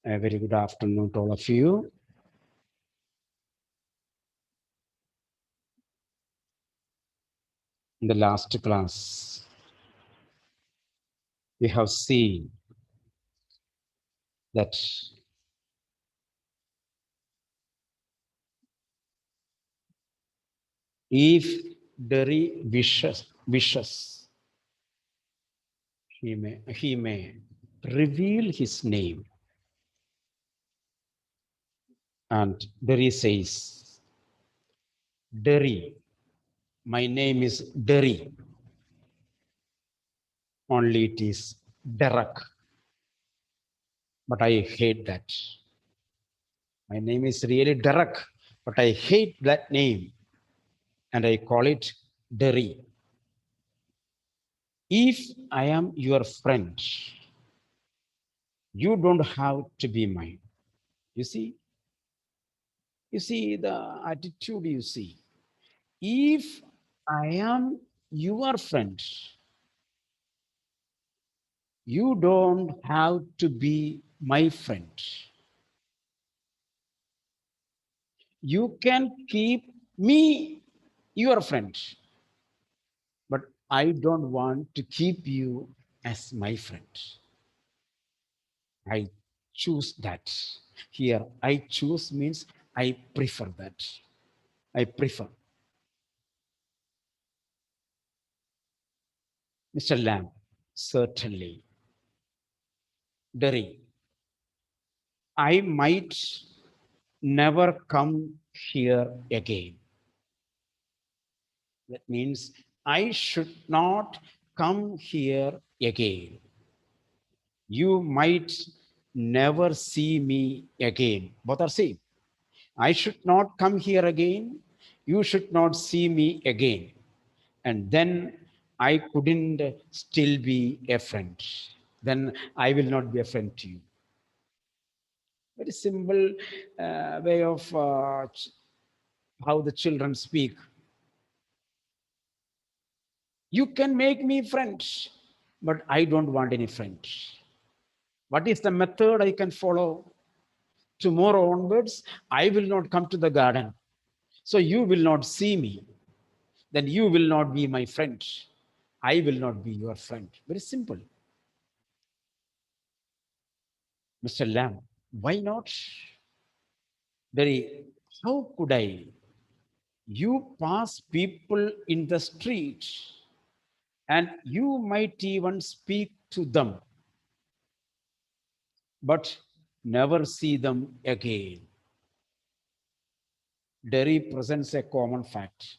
A very good afternoon to all of you. In the last class, we have seen that if Derry wishes, he may reveal his name. And Derry says, Derry, my name is Derry, only it is Derek, but I hate that. My name is really Derek, but I hate that name and I call it Derry. If I am your friend, you don't have to be mine. You see, the attitude you see. If I am your friend, you don't have to be my friend. You can keep me your friend, but I don't want to keep you as my friend. I choose that. Here, I choose means I prefer that. I prefer. Mr. Lamb, certainly. Derry, I might never come here again. That means I should not come here again. You might never see me again. Both are same. I should not come here again. You should not see me again. And then I couldn't still be a friend. Then I will not be a friend to you. Very simple way of how the children speak. You can make me friends, but I don't want any friends. What is the method I can follow? Tomorrow onwards, I will not come to the garden. So you will not see me. Then you will not be my friend. I will not be your friend. Very simple. Mr. Lamb, why not? Very, how could I? You pass people in the street and you might even speak to them, but never see them again. Derry presents a common fact.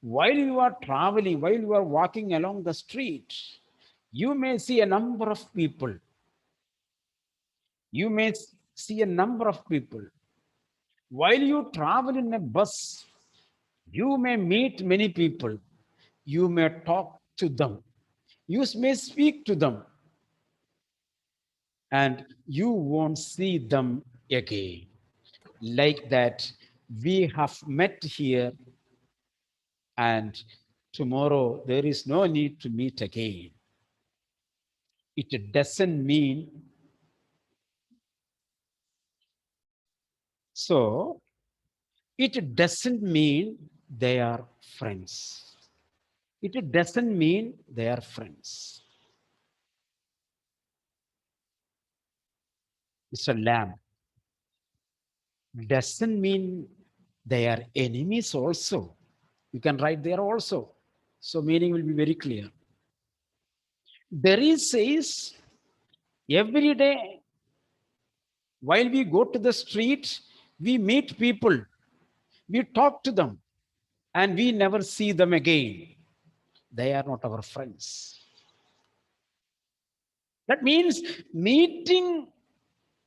While you are traveling, while you are walking along the street, you may see a number of people. You may see a number of people. While you travel in a bus, you may meet many people. You may talk to them. You may speak to them, and you won't see them again. Like that, we have met here, and tomorrow there is no need to meet again. It doesn't mean so, it doesn't mean they are friends. It doesn't mean they are friends. Mr. Lamb, doesn't mean they are enemies also. You can write there also. So meaning will be very clear. There is says every day while we go to the street, we meet people, we talk to them, and we never see them again. They are not our friends. That means meeting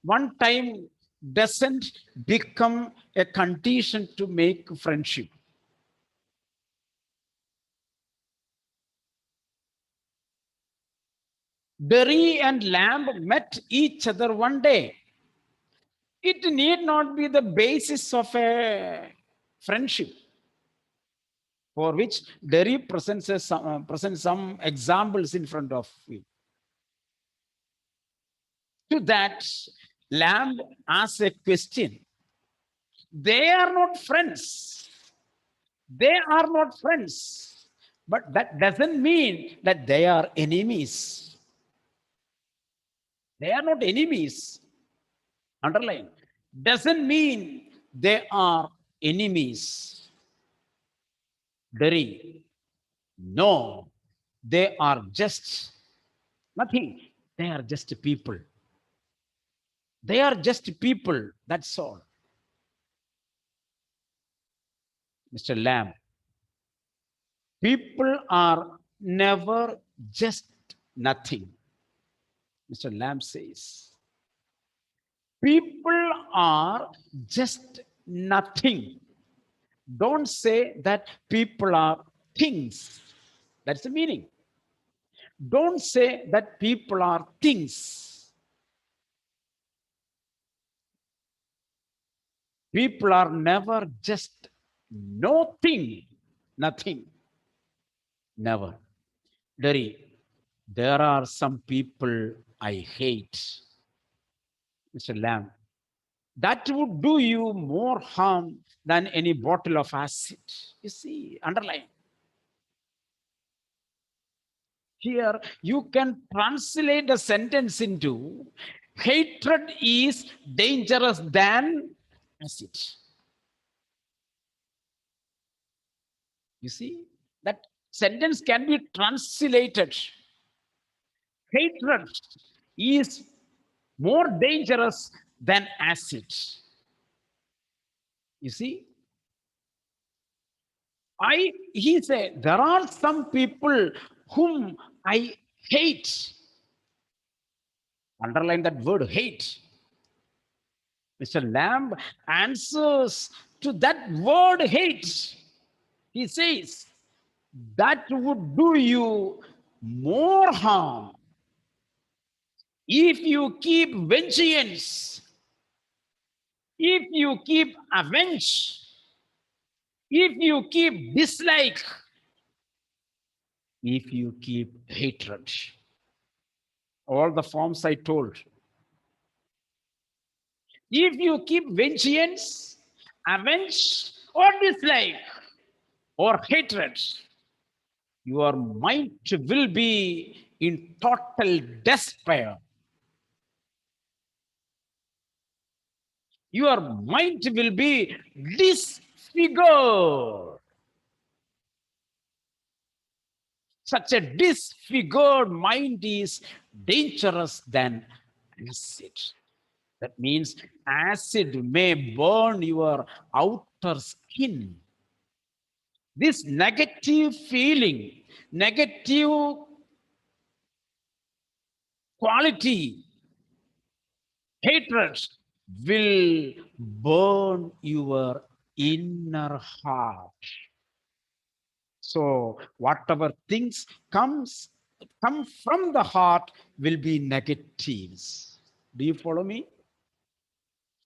one time doesn't become a condition to make friendship. Derry and Lamb met each other one day. It need not be the basis of a friendship, for which Derry presents some examples in front of you. To that, Lamb asks a question. They are not friends. They are not friends. But that doesn't mean that they are enemies. They are not enemies. Underline. Doesn't mean they are enemies. Very. No. They are just nothing. They are just people. They are just people. That's all. Mr. Lamb. People are never just nothing. Mr. Lamb says. People are just nothing. Don't say that people are things. That's the meaning. Don't say that people are things. People are never just no thing, nothing, never. Dari, there are some people I hate, Mr. Lamb. That would do you more harm than any bottle of acid. You see, underline. Here, you can translate the sentence into hatred is dangerous than acid. You see, that sentence can be translated. Hatred is more dangerous than acid. You see, he said, there are some people whom I hate. Underline that word hate. Mr. Lamb answers to that word hate. He says, that would do you more harm if you keep vengeance, if you keep avenge, if you keep dislike, if you keep hatred. All the forms I told. If you keep vengeance, avenge, or dislike, or hatred, your mind will be in total despair. Your mind will be disfigured. Such a disfigured mind is dangerous than acid. That means acid may burn your outer skin. This negative feeling, negative quality, hatred will burn your inner heart. So whatever things come from the heart will be negatives. Do you follow me?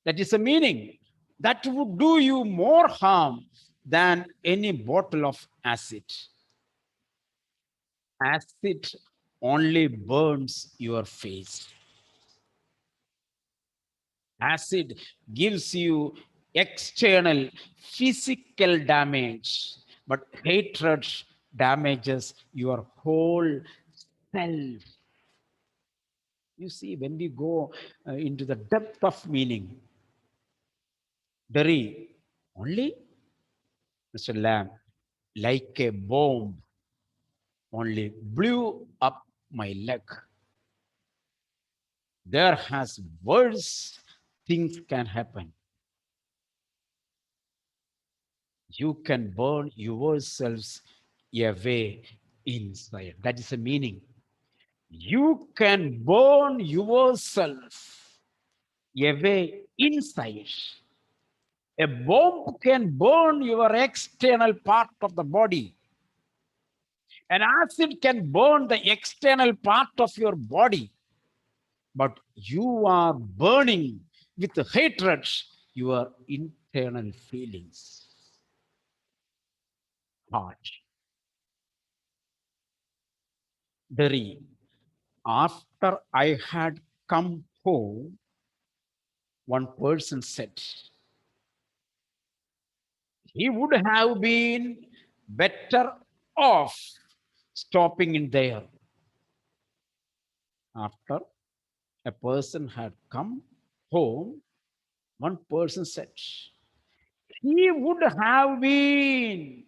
That is the meaning. That would do you more harm than any bottle of acid. Acid only burns your face. Acid gives you external physical damage, but hatred damages your whole self. You see, when we go into the depth of meaning, Dari, only Mr. Lamb, like a bomb, only blew up my leg. There has worse things can happen. You can burn yourselves away inside. That is the meaning. You can burn yourself away inside. A bomb can burn your external part of the body. An acid can burn the external part of your body. But you are burning with hatred your internal feelings. Heart. Dari, after I had come home, One person said, he would have been better off stopping in there. After a person had come home, one person said, he would have been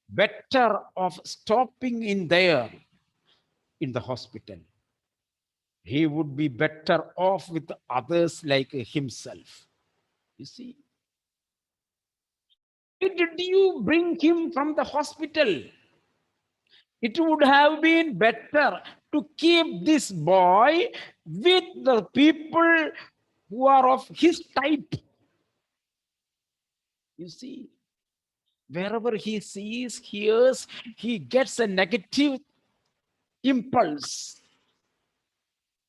better off stopping in there in the hospital. He would be better off with others like himself. You see, why did you bring him from the hospital? It would have been better to keep this boy with the people who are of his type. You see, wherever he sees, hears, he gets a negative impulse.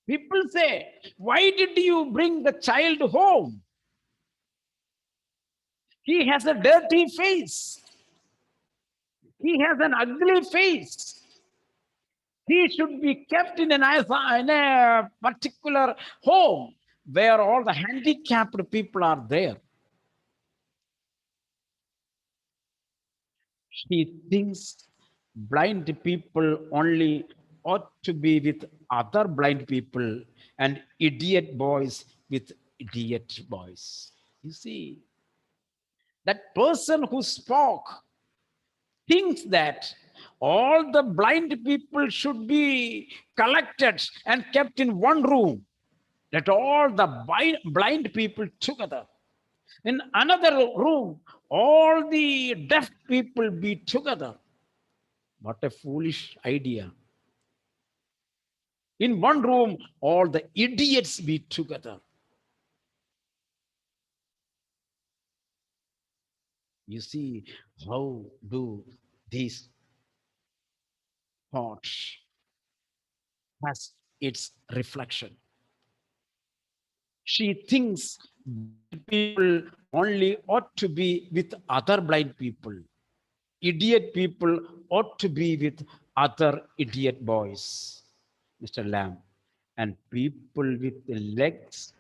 People say, why did you bring the child home? He has a dirty face. He has an ugly face. He should be kept in in a particular home where all the handicapped people are there. She thinks blind people only ought to be with other blind people and idiot boys with idiot boys. You see, that person who spoke thinks that all the blind people should be collected and kept in one room. Let all the blind people together. In another room, all the deaf people be together. What a foolish idea. In one room, all the idiots be together. You see, how do these thoughts has its reflection? She thinks blind people only ought to be with other blind people. Idiot people ought to be with other idiot boys, Mr. Lamb. And people with legs,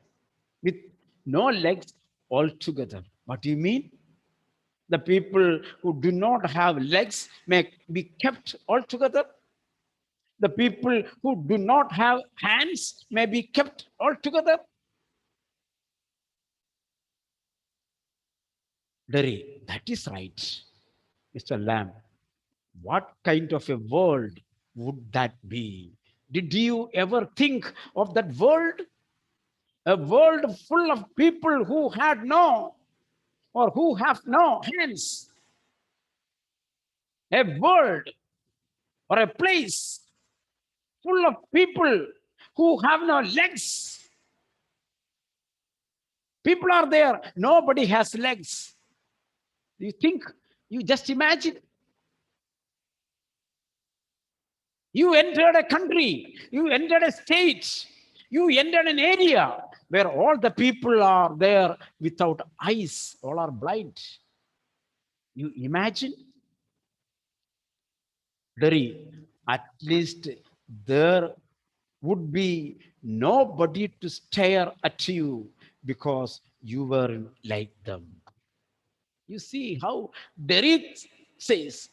with no legs altogether. What do you mean? The people who do not have legs may be kept altogether. The people who do not have hands may be kept altogether. Derry, that is right, Mr. Lamb. What kind of a world would that be? Did you ever think of that world? A world full of people who had no or who have no hands. A world or a place full of people who have no legs. People are there, nobody has legs. You think, you just imagine. You entered a country, you entered a state, you entered an area where all the people are there without eyes, all are blind. You imagine? Very, at least there would be nobody to stare at you because you were like them. You see how Derek says,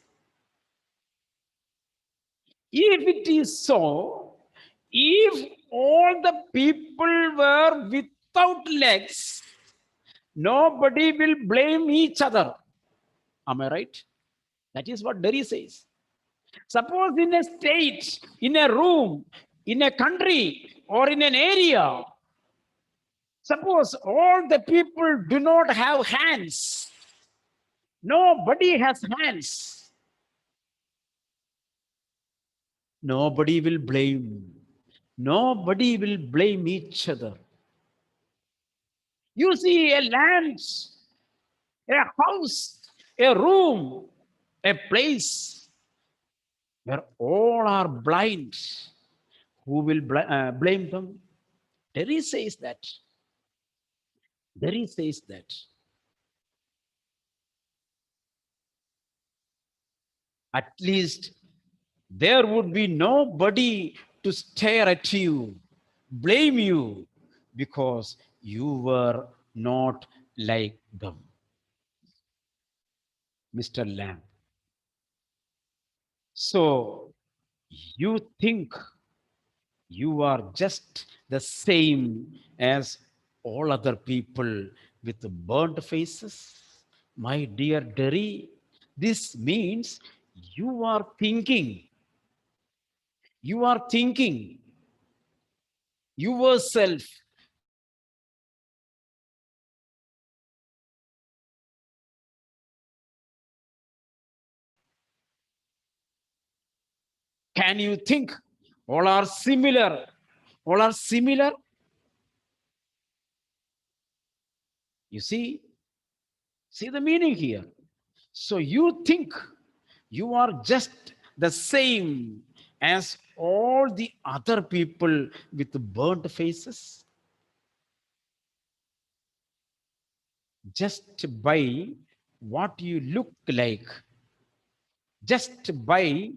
if it is so, if all the people were without legs, nobody will blame each other. Am I right? That is what Derry says. Suppose in a state, in a room, in a country, or in an area, suppose all the people do not have hands. Nobody has hands. Nobody will blame. Nobody will blame each other. You see a land, a house, a room, a place where all are blind. Who will blame them? Terry says that. Terry says that. At least there would be nobody to stare at you, blame you, because you were not like them, Mr. Lamb. So you think you are just the same as all other people with burnt faces? My dear Derry, this means you are thinking, you are thinking yourself Can you think all are similar? All are similar. You see the meaning here. So you think you are just the same as all the other people with burnt faces just by what you look like, just by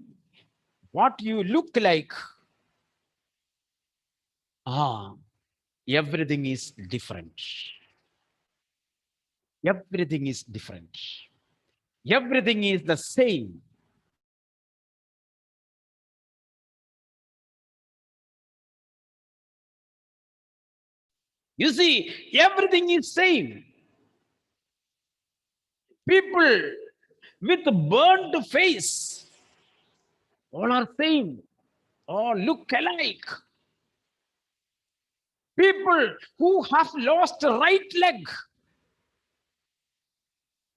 what you look like. Ah, everything is different. Everything is different. Everything is the same. You see, everything is same. People with burnt face, all are same, all look alike. People who have lost right leg,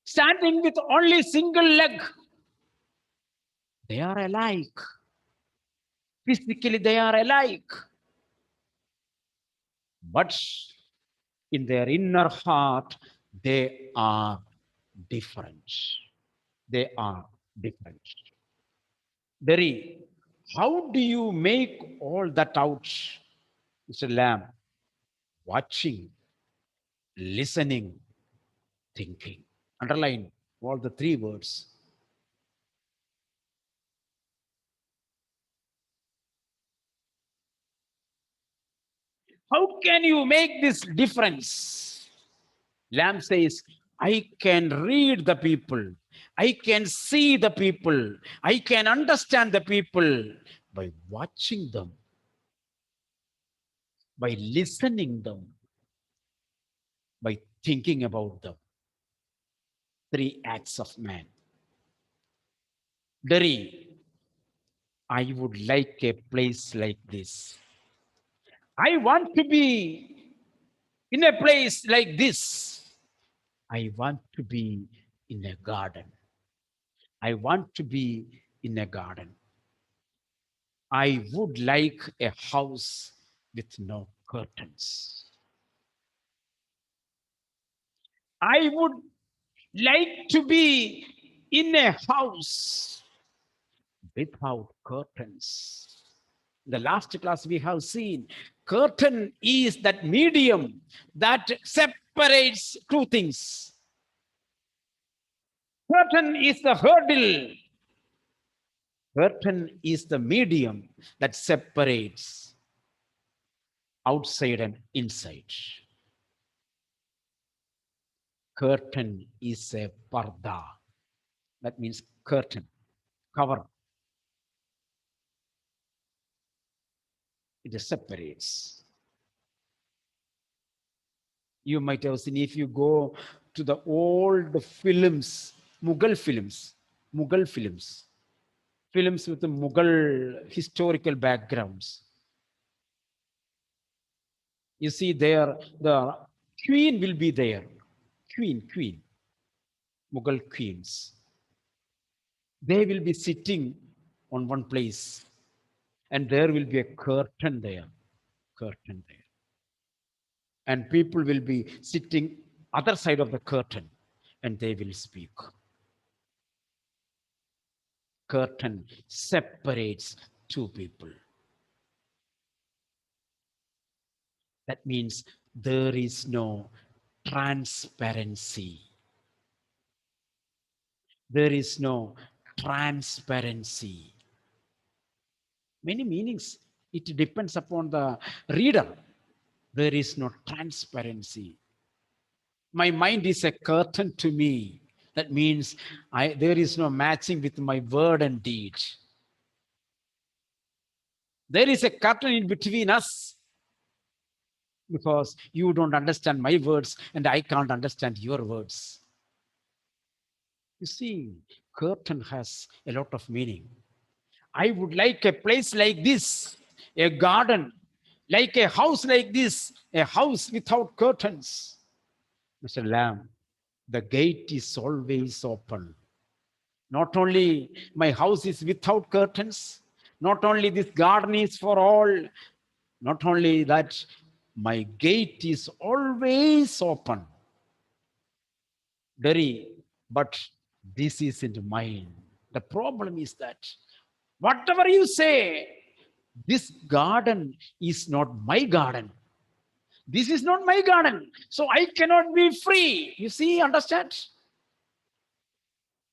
standing with only single leg, they are alike. Physically, they are alike. But in their inner heart, they are different. They are different. Derry, how do you make all that out, Mr. Lamb? Watching, listening, thinking. Underline all the three words. How can you make this difference? Lamb says, I can read the people. I can see the people. I can understand the people by watching them, by listening them, by thinking about them. Three acts of man. Derry, I would like a place like this. I want to be in a place like this. I want to be in a garden. I want to be in a garden. I would like a house with no curtains. I would like to be in a house without curtains. The last class we have seen, curtain is that medium that separates two things. Curtain is the hurdle. Curtain is the medium that separates outside and inside. Curtain is a parda. That means curtain, cover. It separates. You might have seen if you go to the old films, Mughal films, Mughal films, films with the Mughal historical backgrounds. You see there, the queen will be there. Queen, Mughal queens. They will be sitting on one place and there will be a curtain there. Curtain there. And people will be sitting other side of the curtain and they will speak. Curtain separates two people. That means there is no transparency. There is no transparency. Many meanings. It depends upon the reader. There is no transparency. My mind is a curtain to me. That means there is no matching with my word and deed. There is a curtain in between us because you don't understand my words and I can't understand your words. You see, curtain has a lot of meaning. I would like a place like this, a garden, like a house like this, a house without curtains. Mr. Lamb, the gate is always open. Not only my house is without curtains, not only this garden is for all, not only that, my gate is always open. Very, but this isn't mine. The problem is that whatever you say, this garden is not my garden. This is not my garden. So I cannot be free. You see, understand?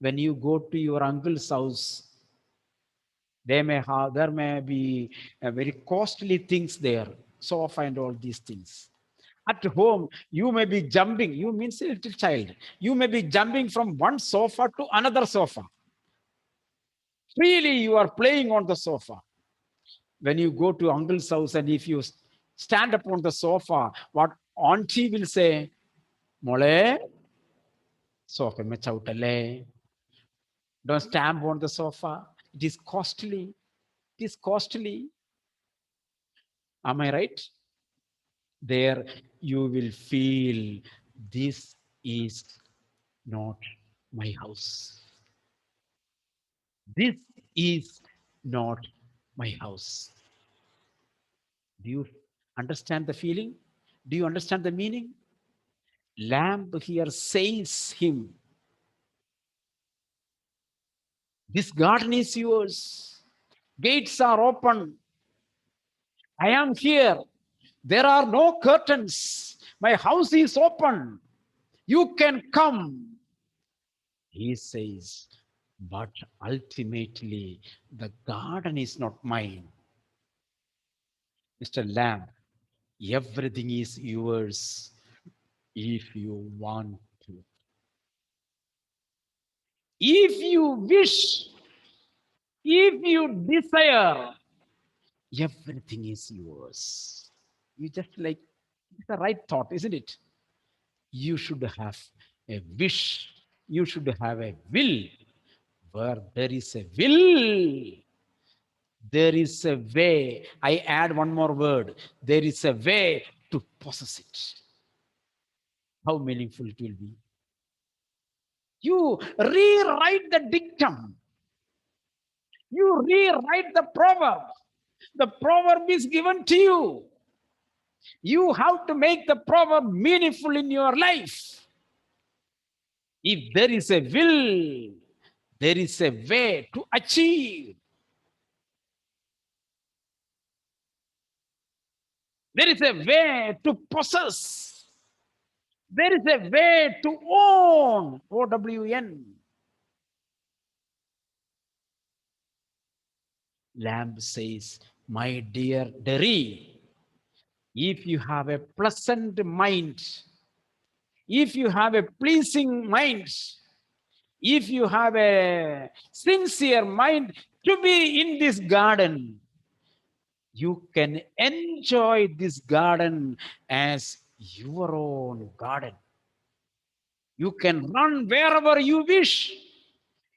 When you go to your uncle's house, there may be very costly things there, sofa and all these things. At home, you may be jumping. You means a little child. You may be jumping from one sofa to another sofa. Freely you are playing on the sofa. When you go to uncle's house and if you stand upon the sofa, what auntie will say, Mole, sofa me chautale. Don't stamp on the sofa. It is costly. It is costly. Am I right? There you will feel this is not my house. This is not my house. Do you understand the feeling? Do you understand the meaning? Lamb here says him, this garden is yours. Gates are open. I am here. There are no curtains. My house is open. You can come. He says, but ultimately, the garden is not mine. Mr. Lamb, everything is yours if you want to. If you wish, if you desire, everything is yours. You just like, it's the right thought, isn't it? You should have a wish. You should have a will. Where there is a will, there is a way. I add one more word. There is a way to possess it. How meaningful it will be. You rewrite the dictum. You rewrite the proverb. The proverb is given to you. You have to make the proverb meaningful in your life. If there is a will, there is a way to achieve. There is a way to possess. There is a way to own. OWN. Lamb says, my dear Derry, if you have a pleasant mind, if you have a pleasing mind, if you have a sincere mind to be in this garden, you can enjoy this garden as your own garden. You can run wherever you wish.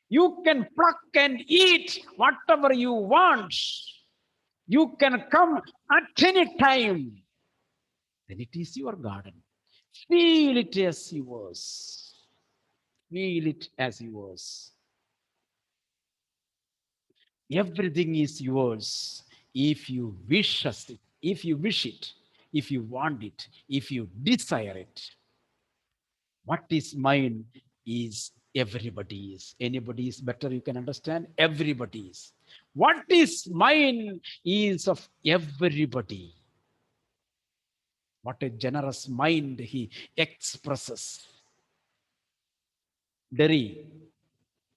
You can pluck and eat whatever you want. You can come at any time. Then it is your garden. Feel it as yours. Feel it as yours. Everything is yours if you wish it, if you wish it, if you want it, if you desire it. What is mine is everybody's. Anybody is better, you can understand? Everybody's. What is mine is of everybody. What a generous mind he expresses. Derry.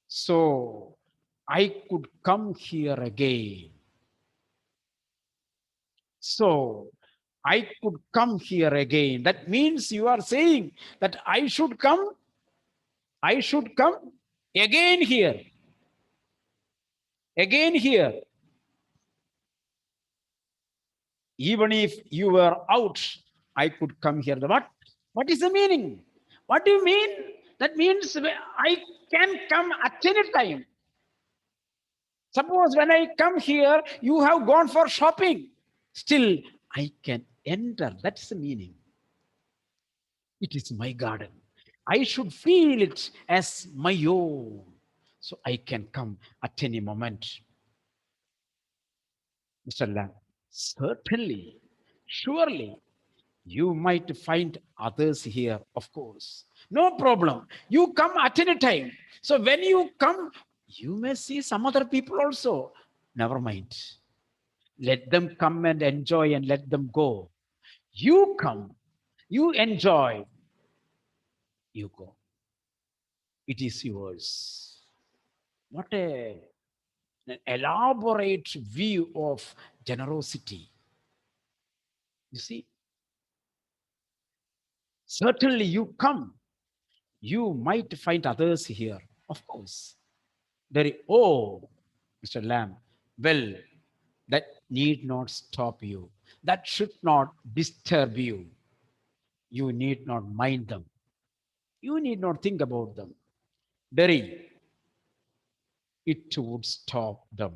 So I could come here again. So I could come here again. That means you are saying that I should come again here, again here. Even if you were out, I could come here. What is the meaning? What do you mean? That means I can come at any time. Suppose when I come here, you have gone for shopping. Still, I can enter. That's the meaning. It is my garden. I should feel it as my own. So I can come at any moment. Mr. Lam, certainly, surely, you might find others here, of course. No problem. You come at any time. So when you come, you may see some other people also. Never mind. Let them come and enjoy and let them go. You come, you enjoy, you go. It is yours. What an elaborate view of generosity. You see, certainly you come, you might find others here, of course. Oh, Mr. Lamb, well, that need not stop you. That should not disturb you. You need not mind them. You need not think about them. Derry, it would stop them.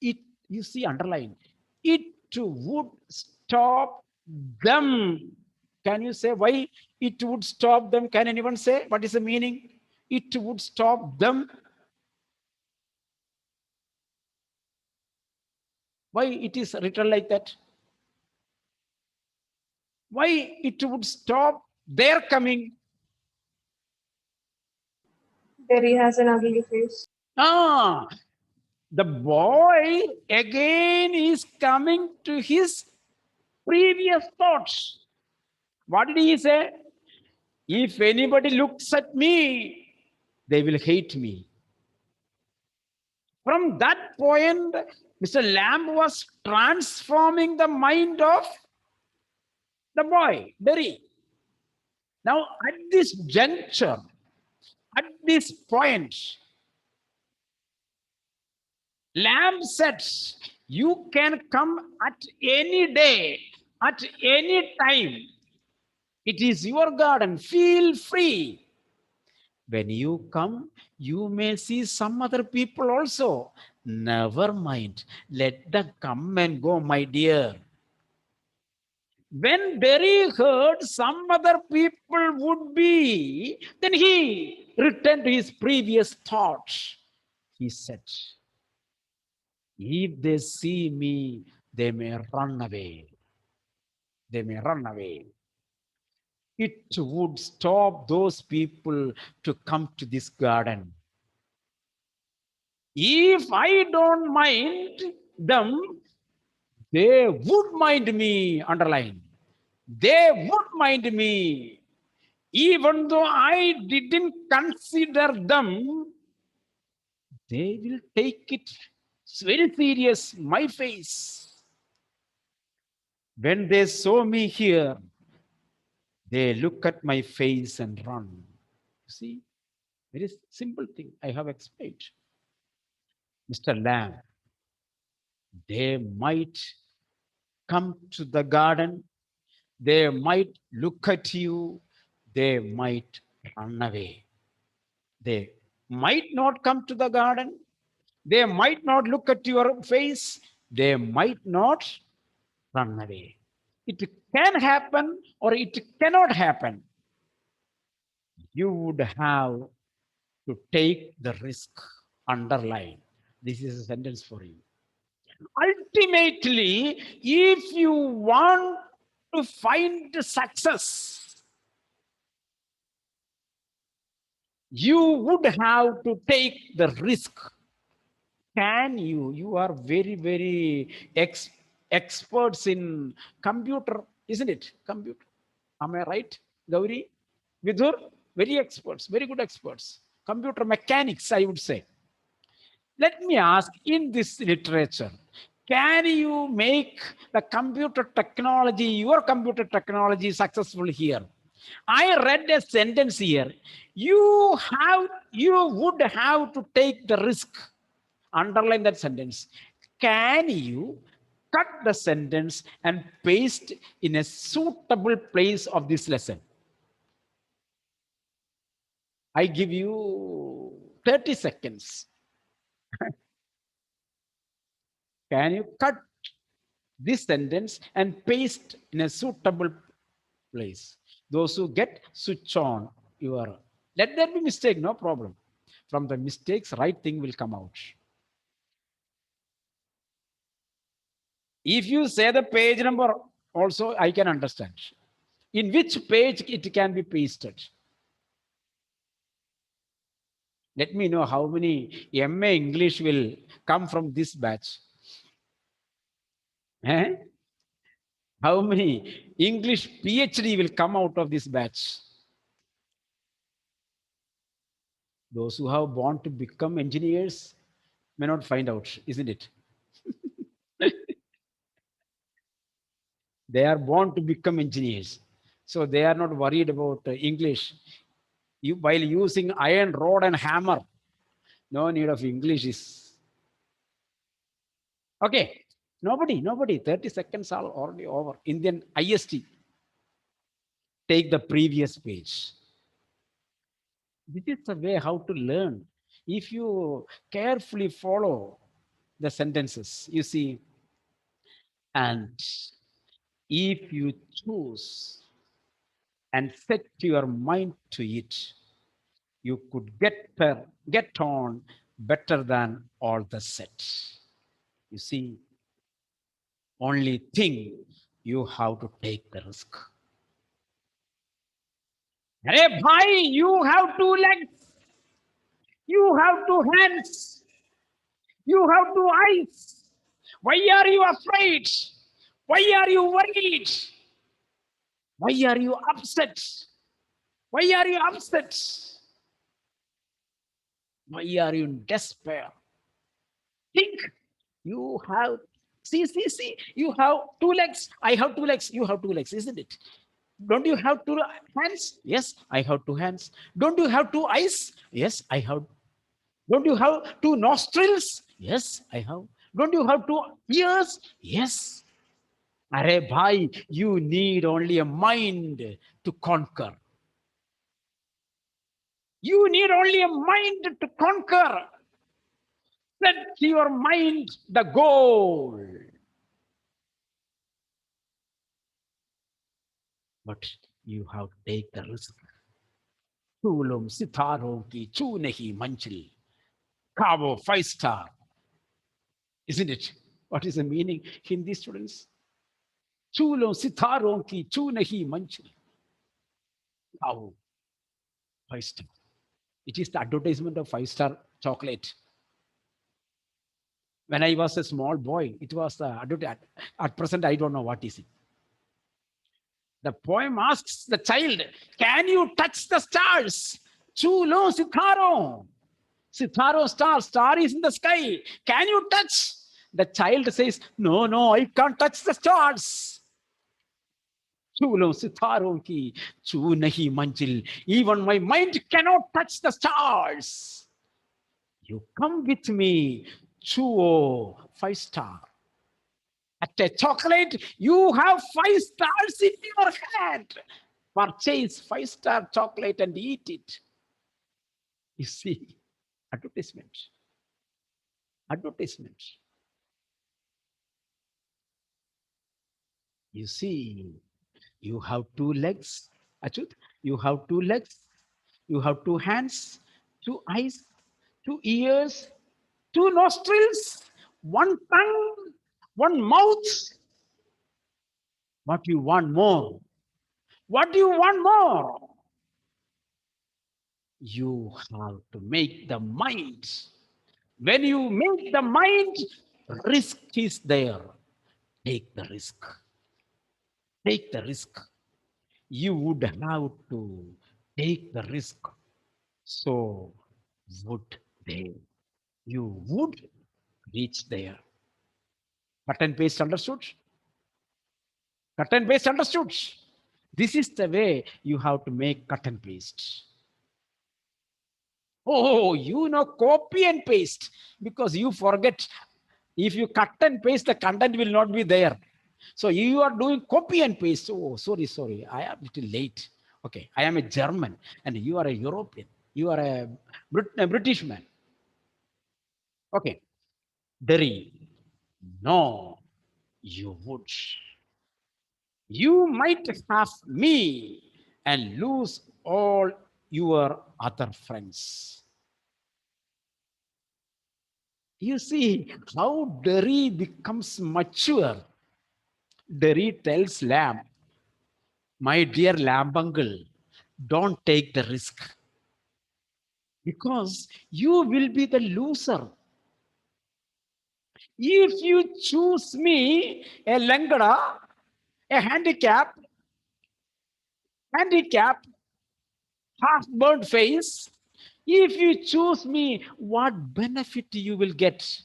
It, you see, underline, it would stop them. Can you say why it would stop them? Can anyone say what is the meaning? It would stop them. Why it is written like that? Why it would stop their coming? Terry has an ugly face. Ah, the boy again is coming to his previous thoughts. What did he say? If anybody looks at me, they will hate me. From that point, Mr. Lamb was transforming the mind of the boy, Derry. Now, at this juncture, at this point, Lamb says, you can come at any day, at any time. It is your garden. Feel free. When you come, you may see some other people also. Never mind. Let them come and go, my dear. When Derry heard some other people would be, then he returned to his previous thoughts. He said, if they see me, they may run away. They may run away. It would stop those people to come to this garden. If I don't mind them, they would mind me, underline. They would mind me. Even though I didn't consider them, they will take it very serious, my face. When they saw me here, they look at my face and run. You see, very simple thing I have explained. Mr. Lamb, they might come to the garden, they might look at you, they might run away. They might not come to the garden, they might not look at your face, they might not run away. It can happen or it cannot happen. You would have to take the risk. Underline. This is a sentence for you. Ultimately, if you want to find success, you would have to take the risk. Can you? You are very, very experts in computer, isn't it? Computer. Am I right, Gauri? Vidhur? Very experts, very good experts. Computer mechanics, I would say. Let me ask in this literature, Can you make the computer technology, your computer technology, successful here? I read a sentence here. You would have to take the risk. Underline that sentence. Can you cut the sentence and paste in a suitable place of this lesson? I give you 30 seconds. Can you cut this sentence and paste in a suitable place? Those who get, switch on your. Let there be mistake, no problem. From the mistakes, right thing will come out. If you say the page number, also I can understand. In which page it can be pasted? Let me know how many MA English will come from this batch. Eh? How many English PhD will come out of this batch? Those who have born to become engineers may not find out, isn't it? They are born to become engineers. So they are not worried about English. You, while using iron rod and hammer, no need of English is okay. Nobody. 30 seconds are already over. Indian IST. Take the previous page. This is the way how to learn. If you carefully follow the sentences, you see, and if you choose and set your mind to it, you could get on better than all the set. You see, only thing you have to take the risk. Hey, bhai, you have two legs, you have two hands, you have two eyes. Why are you afraid? Why are you worried? Why are you upset? Why are you upset? Why are you in despair? Think. You have, see. You have two legs. I have two legs. You have two legs, isn't it? Don't you have two hands? Yes, I have two hands. Don't you have two eyes? Yes, I have. Don't you have two nostrils? Yes, I have. Don't you have two ears? Yes. Arey bhai, you need only a mind to conquer. You need only a mind to conquer. Set your mind the goal. But you have to take the risk. फूलों सितारों की छू नहीं मंजिल Cabo 5 star, isn't it? What is the meaning? Hindi students. Chulo sitaron ki chu nahi manchil. Cabo 5 star. It is the advertisement of 5 star chocolate. When I was a small boy, it was the advertisement. At present, I don't know what is it. The poem asks the child, "Can you touch the stars?" Chulo sitaron. Sitaro star, star is in the sky. Can you touch? The child says, No, I can't touch the stars. Chulo sitaron ki chu nahi manchil. Even my mind cannot touch the stars. You come with me, chuo 5 star. At a chocolate, you have 5 stars in your hand. Purchase 5 star chocolate and eat it. You see, advertisement. Advertisement. You see, you have two legs, Achut. You have two legs. You have two hands, two eyes, two ears, two nostrils, one tongue, one mouth. What do you want more? What do you want more? You have to make the mind. When you make the mind, risk is there. Take the risk. Take the risk. You would have to take the risk. So would they? You would reach there. Cut and paste understood? Cut and paste understood? This is the way you have to make cut and paste. Oh, you know, copy and paste because you forget. If you cut and paste, the content will not be there. So you are doing copy and paste. Oh, sorry, sorry. I am a little late. Okay, I am a German and you are a European. You are a British man. Okay, Derry. No, you would. You might have me and lose all your other friends. You see how Derry becomes mature. Derry tells Lamb, my dear Lamb uncle, don't take the risk because you will be the loser. If you choose me, a langada, a handicap, half burnt face, if you choose me, what benefit you will get?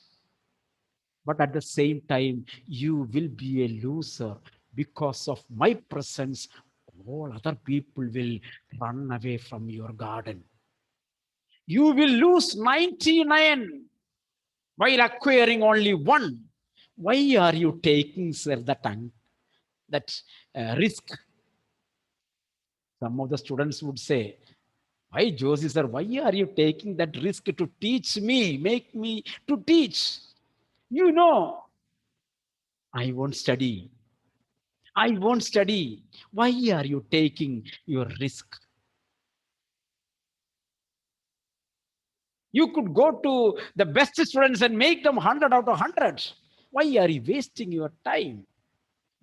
But at the same time, you will be a loser because of my presence. All other people will run away from your garden. You will lose 99 while acquiring only one. Why are you taking, sir, that risk? Some of the students would say, why, Josie, sir, why are you taking that risk to teach me, make me to teach? You know, I won't study. I won't study. Why are you taking your risk? You could go to the best students and make them 100 out of 100. Why are you wasting your time?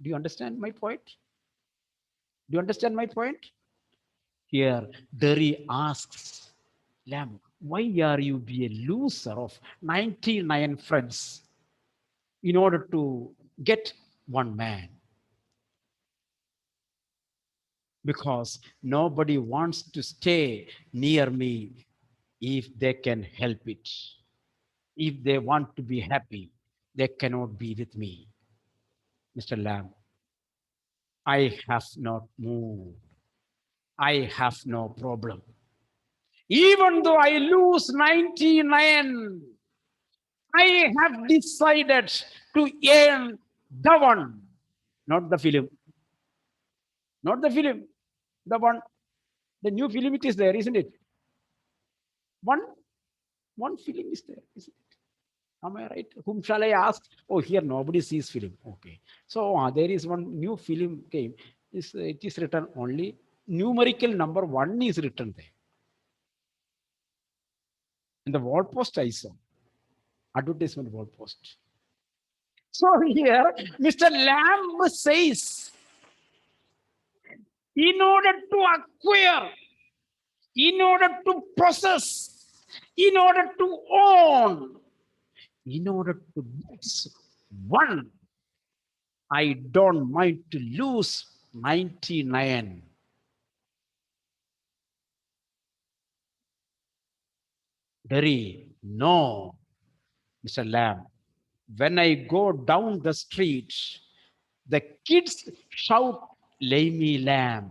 Do you understand my point? Do you understand my point? Here, Derry asks, Lamb, why are you be a loser of 99 friends in order to get one man? Because nobody wants to stay near me if they can help it. If they want to be happy, they cannot be with me. Mr. Lamb, I have not moved. I have no problem. Even though I lose 99, I have decided to earn the one, not the film, not the film, the one, the new film it is there, isn't it? One, one film is there, isn't it? Am I right? Whom shall I ask? Oh, here nobody sees film. Okay. So there is one new film came. It is written only numerical number one is written there. In the wall post I saw. Advertisement wall post. So here, Mr. Lamb says, in order to acquire, in order to possess, in order to own, in order to get one, I don't mind to lose 99. Derry, no, Mr. Lamb. When I go down the street, the kids shout, lay me lamb,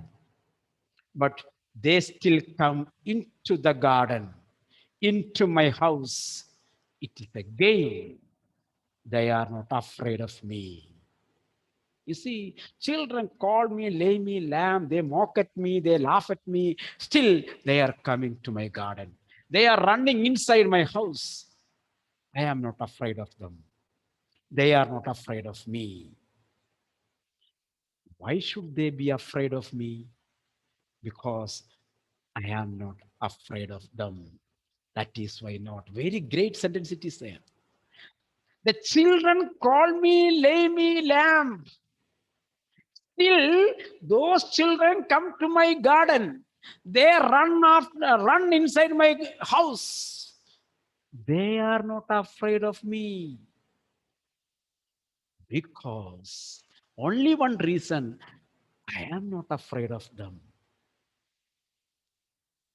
but they still come into the garden, into my house. It is a game. They are not afraid of me. You see, children call me, lay me lamb. They mock at me, they laugh at me. Still, they are coming to my garden. They are running inside my house. I am not afraid of them. They are not afraid of me. Why should they be afraid of me? Because I am not afraid of them. That is why not. Very great sentence it is there. The children call me, lay me lamb. Still, those children come to my garden. They run inside my house. They are not afraid of me because only one reason I am not afraid of them.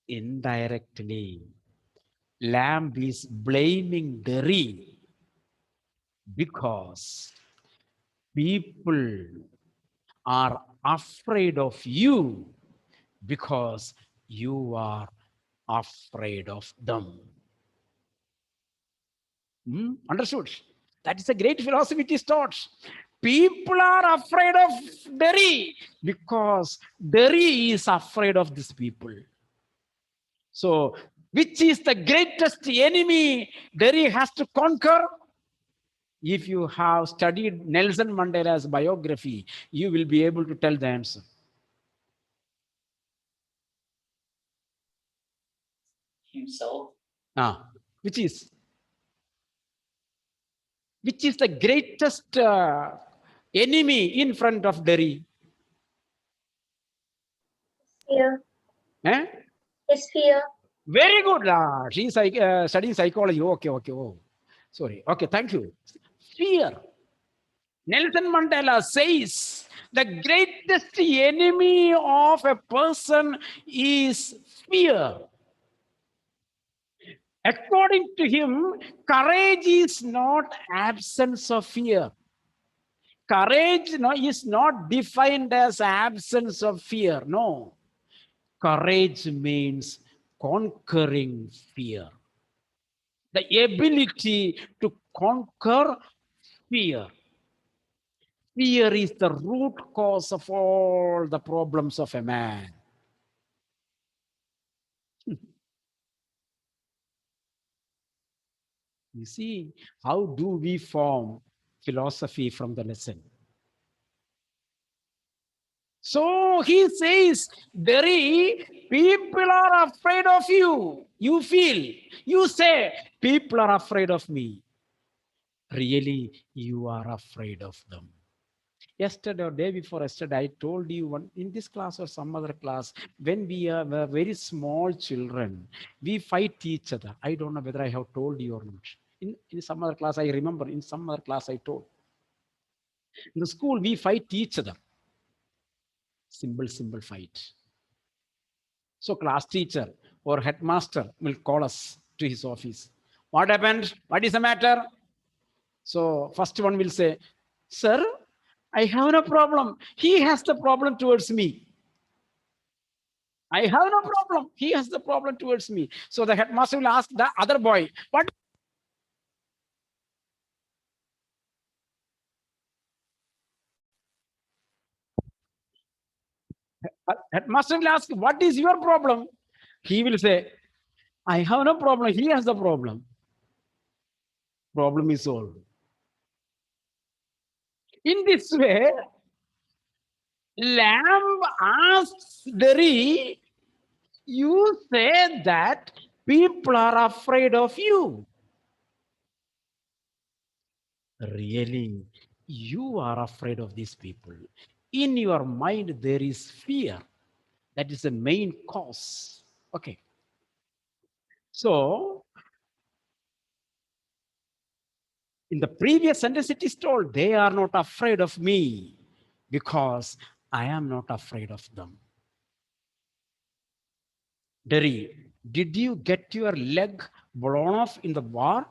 Indirectly, Lamb is blaming Derry because People are afraid of you because you are afraid of them. Understood? That is a great philosophy it is taught. People are afraid of Derry because Derry is afraid of these people. So, which is the greatest enemy Derry has to conquer? If you have studied Nelson Mandela's biography, you will be able to tell the answer. Himself. Ah, which is which is the greatest enemy in front of Derry? Fear. Eh? His fear. Very good. She's studying psychology. Okay, okay. Oh, sorry. Okay, thank you. Fear. Nelson Mandela says the greatest enemy of a person is fear. According to him, courage is not absence of fear. Courage no, is not defined as absence of fear. No. Courage means conquering fear. The ability to conquer fear. Fear is the root cause of all the problems of a man. You see, how do we form philosophy from the lesson? So he says, Derry, people are afraid of you. You feel, you say, people are afraid of me. Really, you are afraid of them. Yesterday or day before yesterday, I told you one in this class or some other class, when were very small children, we fight each other. I don't know whether I have told you or not. In some other class, I remember in some other class I told. In the school, we fight each other. Simple fight. So class teacher or headmaster will call us to his office. What happened? What is the matter? So first one will say, Sir, I have no problem. He has the problem towards me. I have no problem. He has the problem towards me. So the headmaster will ask the other boy, what? Headmaster will ask, what is your problem? He will say, I have no problem. He has the problem. Problem is solved. In this way, Lamb asks Derry, you say that people are afraid of you. Really, you are afraid of these people. In your mind, there is fear. That is the main cause. Okay. So, in the previous sentence, it is told, they are not afraid of me because I am not afraid of them. Derry, did you get your leg blown off in the war?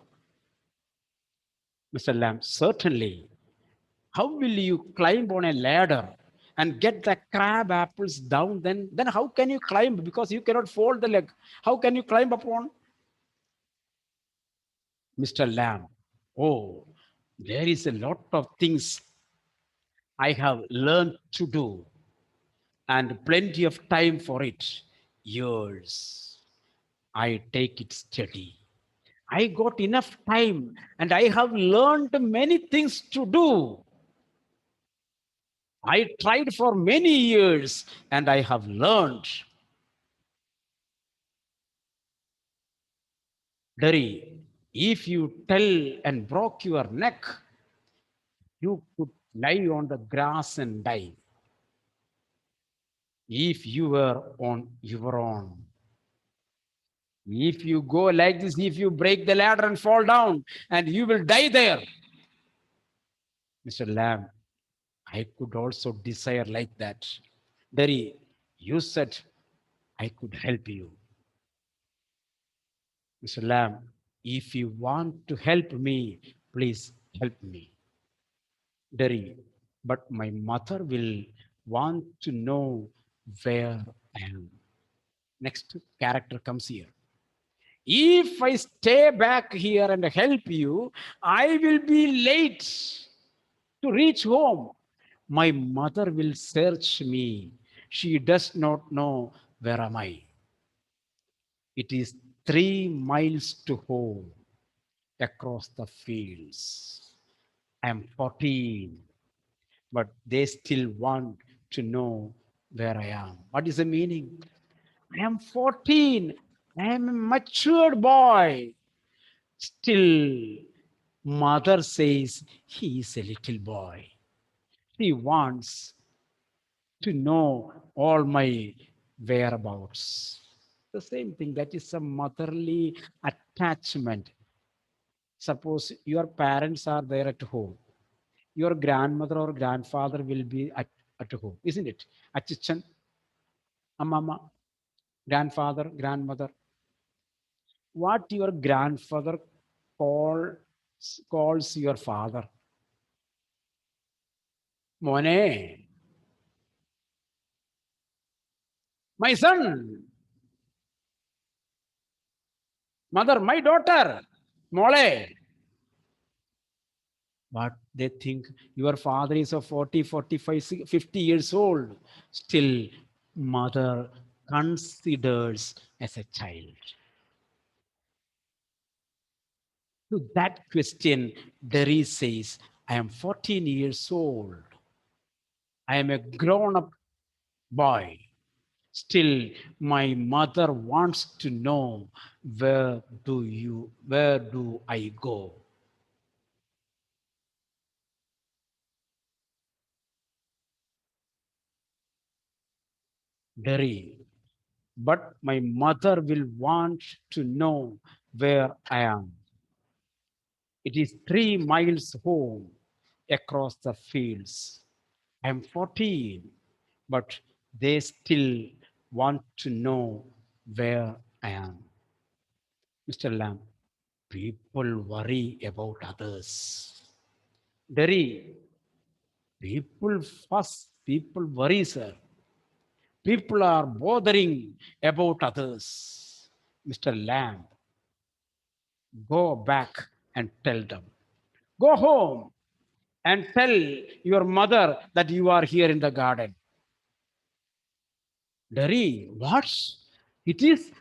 Mr. Lamb, certainly. How will you climb on a ladder and get the crab apples down? Then how can you climb? Because you cannot fold the leg. How can you climb upon? Mr. Lamb, oh, there is a lot of things I have learned to do and plenty of time for it. Years. I take it steady. I got enough time and I have learned many things to do. I tried for many years and I have learned. Derry, if you tell and broke your neck, you could lie on the grass and die. If you were on your own, if you go like this, if you break the ladder and fall down, and you will die there. Mr. Lamb, I could also desire like that. Derry, you said I could help you. Mr. Lamb, if you want to help me, please help me. Derry, but my mother will want to know where I am. Next character comes here. If I stay back here and help you, I will be late to reach home. My mother will search me. She does not know where am I. It is 3 miles to home across the fields. I am 14, but they still want to know where I am. What is the meaning? I am 14. I am a matured boy. Still, mother says he is a little boy. He wants to know all my whereabouts. The same thing, that is a motherly attachment. Suppose your parents are there at home, your grandmother or grandfather will be at home, isn't it? Achichan, Amama, grandfather, grandmother. What your grandfather calls calls your father? Mone, my son, mother, my daughter, Mole. But they think your father is a 40, 45, 50 years old. Still, mother considers as a child. To that question, Derry says, I am 14 years old. I am a grown up boy. Still, my mother wants to know where do I go? Derry. But my mother will want to know where I am. It is 3 miles home across the fields. I'm 14, but they still want to know where I am. Mr. Lamb, people worry about others. Derry, people fuss, people worry, sir. People are bothering about others. Mr. Lamb, go back and tell them. Go home and tell your mother that you are here in the garden. Derry, what? It is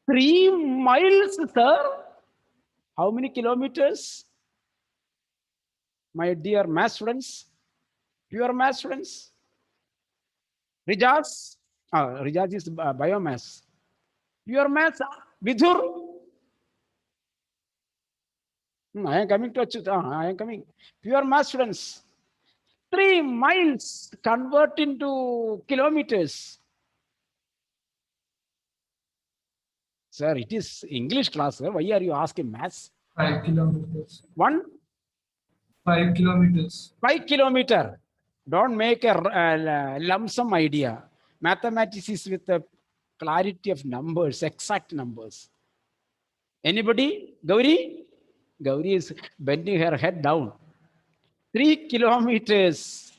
3 miles, sir. How many kilometers? My dear math students, pure math students. Rijas, Rijas is biomass. Pure maths, Vidhur. I am coming to I am coming. Pure math students. 3 miles convert into kilometers. Sir, it is English class, sir. Why are you asking maths? 5 kilometers. One 5 kilometers. 5 kilometer. Don't make a lump sum idea. Mathematics is with the clarity of numbers, exact numbers. Anybody? Gauri? Gauri is bending her head down. 3 kilometers.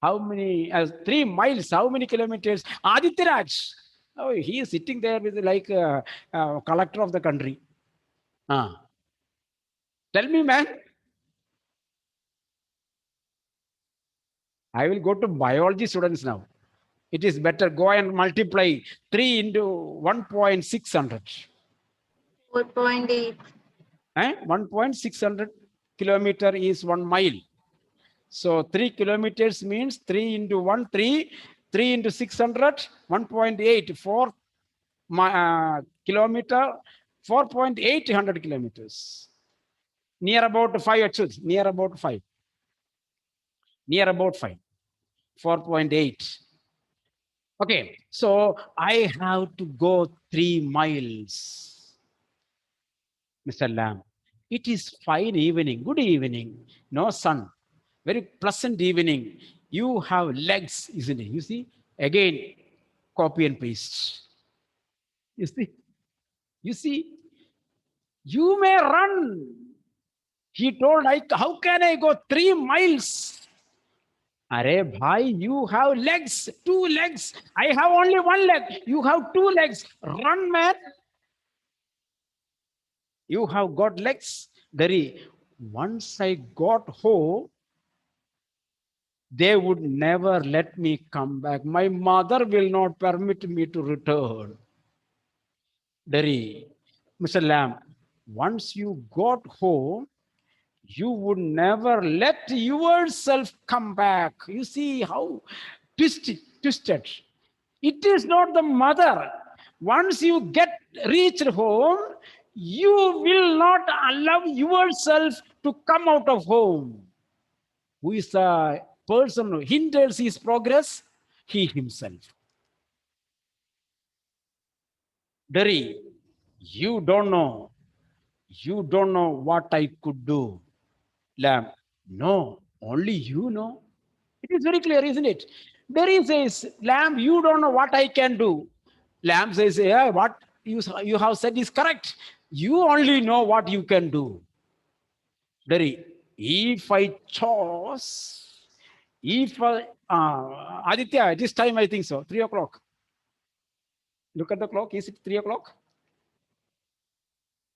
How many? 3 miles. How many kilometers? Aditiraj. Oh, he is sitting there with like collector of the country. Ah, tell me, man. I will go to biology students now. It is better go and multiply 3 into 1.600. 4.8. 1.600 kilometer is 1 mile. So 3 kilometers means 3 into 1, 3, 3 into 600, 1.8, 4 kilometer, 4.800 kilometers. Near about 5, actually, near about 5, near about 5, 4.8. Okay, so I have to go 3 miles, Mr. Lamb. It is fine evening, good evening, no sun, very pleasant evening. You have legs, isn't it? You see, again, copy and paste. You see, you see, you may run. He told, how can I go 3 miles? Arey bhai, you have legs, two legs. I have only one leg. You have two legs. Run, man. You have got legs. Dari, once I got home, they would never let me come back. My mother will not permit me to return. Dari, Mr. Lamb, once you got home, you would never let yourself come back. You see how twisted. It is not the mother. Once you get reached home, you will not allow yourself to come out of home. Who is the person who hinders his progress? He himself. Derry, you don't know. You don't know what I could do. Lamb, no, only you know. It is very clear, isn't it? Derry says, Lamb, you don't know what I can do. Lamb says, yeah, what you have said is correct. You only know what you can do. Derry, if I chose, if I, Aditya, this time I think so, 3 o'clock. Look at the clock. Is it 3 o'clock?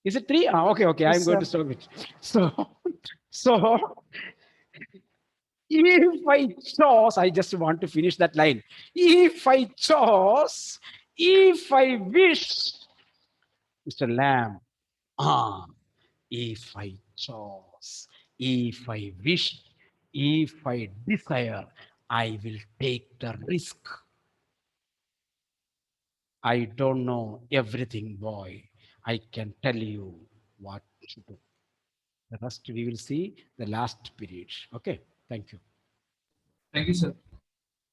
Is it three? Okay, okay. Yes, I'm going sir. to stop it. So, so if I chose, I just want to finish that line. If I chose, if I wish, Mr. Lamb, ah, if I chose, if I wish, if I desire, I will take the risk. I don't know everything, boy. I can tell you what to do. The rest we will see the last period. Okay, thank you. Thank you, sir.